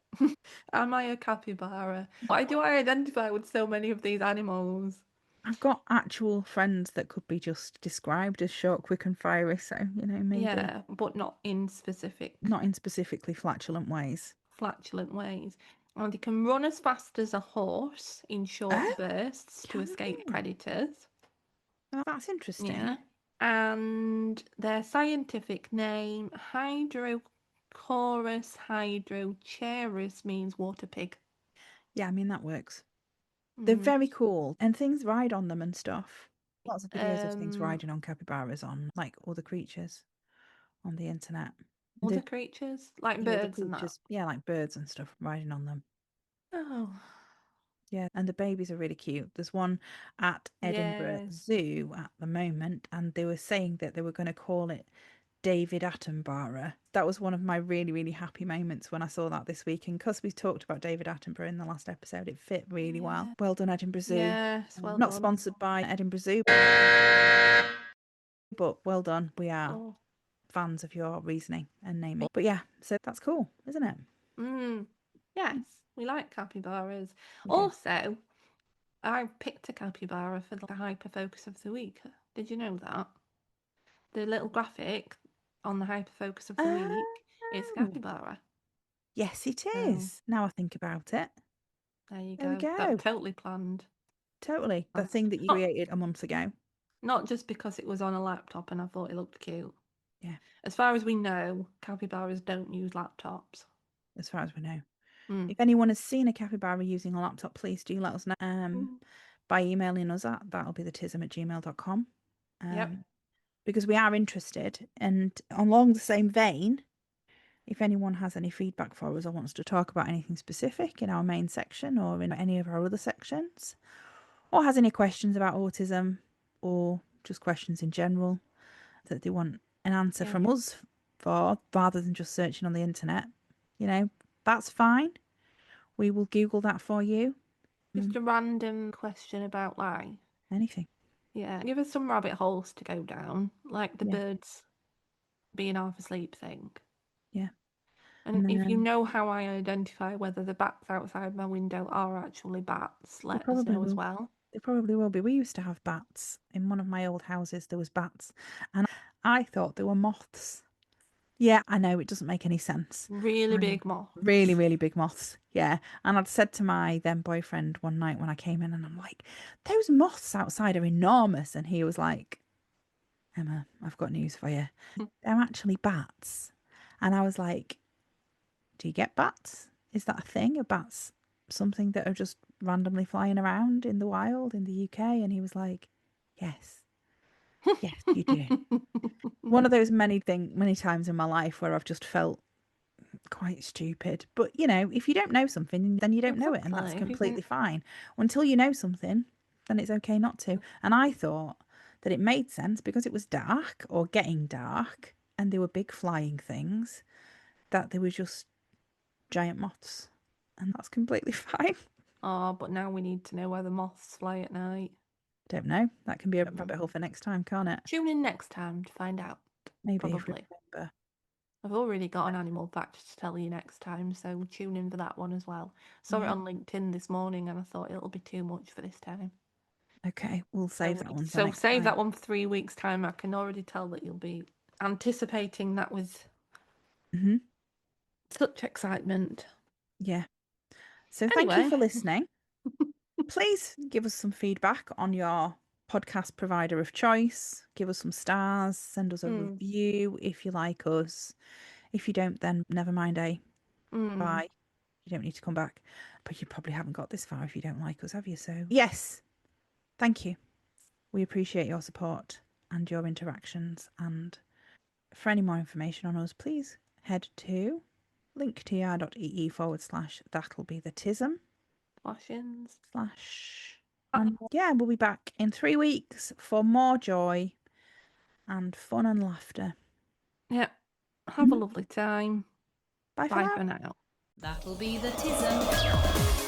Am I a capybara? Why do I identify with so many of these animals? I've got actual friends that could be just described as short, quick, and fiery. So, maybe. Yeah, but not in specifically flatulent ways. Flatulent ways. And they can run as fast as a horse in short bursts to escape predators. Well, that's interesting. Yeah. And their scientific name, Hydrochorus hydrochaeris, means water pig. Yeah, I mean, that works. They're very cool, and things ride on them and stuff. Lots of videos of things riding on capybaras on, like, other creatures on the internet. Other creatures? Like birds and that? Yeah, like birds and stuff riding on them. Oh. Yeah, and the babies are really cute. There's one at Edinburgh Zoo at the moment, and they were saying that they were going to call it David Attenborough. That was one of my really, really happy moments when I saw that this week. And because we talked about David Attenborough in the last episode, it fit really well. Well done, Edinburgh Zoo. Yes, well Not done. sponsored by Edinburgh Zoo, but well done. We are fans of your reasoning and naming. But yeah, so that's cool, isn't it? Yes, we like capybaras. Also, I picked a capybara for the hyper focus of the week. Did you know that? The little graphic on the hyper focus of the week is capybara. Yes, it is. Now I think about it. There you There we go. go. That was totally planned. Totally. The thing that you created a month ago. Not just because it was on a laptop and I thought it looked cute. Yeah. As far as we know, capybaras don't use laptops. As far as we know. If anyone has seen a capybara using a laptop, please do let us know by emailing us at that'llbethetism@gmail.com. Because we are interested. And along the same vein, if anyone has any feedback for us or wants to talk about anything specific in our main section or in any of our other sections, or has any questions about autism or just questions in general that they want an answer from us for, rather than just searching on the internet, that's fine. We will Google that for you. Just a random question about life. Anything. Yeah, give us some rabbit holes to go down, like the birds being half asleep thing. Yeah. And if you know how I identify whether the bats outside my window are actually bats, let us know as well. They probably will be. We used to have bats. In one of my old houses, there was bats. And I thought they were moths. Yeah, I know, it doesn't make any sense. Really big moths. Really, really big moths. Yeah. And I'd said to my then boyfriend one night when I came in, and I'm like, those moths outside are enormous. And he was like, Emma, I've got news for you. They're actually bats. And I was like, do you get bats? Is that a thing? Are bats something that are just randomly flying around in the wild in the UK? And he was like, yes. Yes, you do. One of those many times in my life where I've just felt quite stupid. But, if you don't know something, then you don't know it. And that's completely fine. Until you know something, then it's okay not to. And I thought that it made sense because it was dark or getting dark and they were big flying things, that they were just giant moths. And that's completely fine. Oh, but now we need to know where the moths fly at night. Don't know. That can be a rabbit hole for next time, can't it? Tune in next time to find out. Maybe. Probably. I've already got an animal fact to tell you next time, so tune in for that one as well. Saw it on LinkedIn this morning and I thought it'll be too much for this time. Okay, we'll save that one. So save that one for 3 weeks' time. I can already tell that you'll be anticipating that with such excitement. Yeah. So thank you for listening. Please give us some feedback on your podcast provider of choice. Give us some stars. Send us a review if you like us. If you don't, then never mind, bye. You don't need to come back. But you probably haven't got this far if you don't like us, have you? So yes, thank you. We appreciate your support and your interactions. And for any more information on us, please head to linktr.ee/that'llbethetism. And yeah, we'll be back in 3 weeks for more joy and fun and laughter. Yeah. Have a lovely time. Bye for now. That'll be the Tism.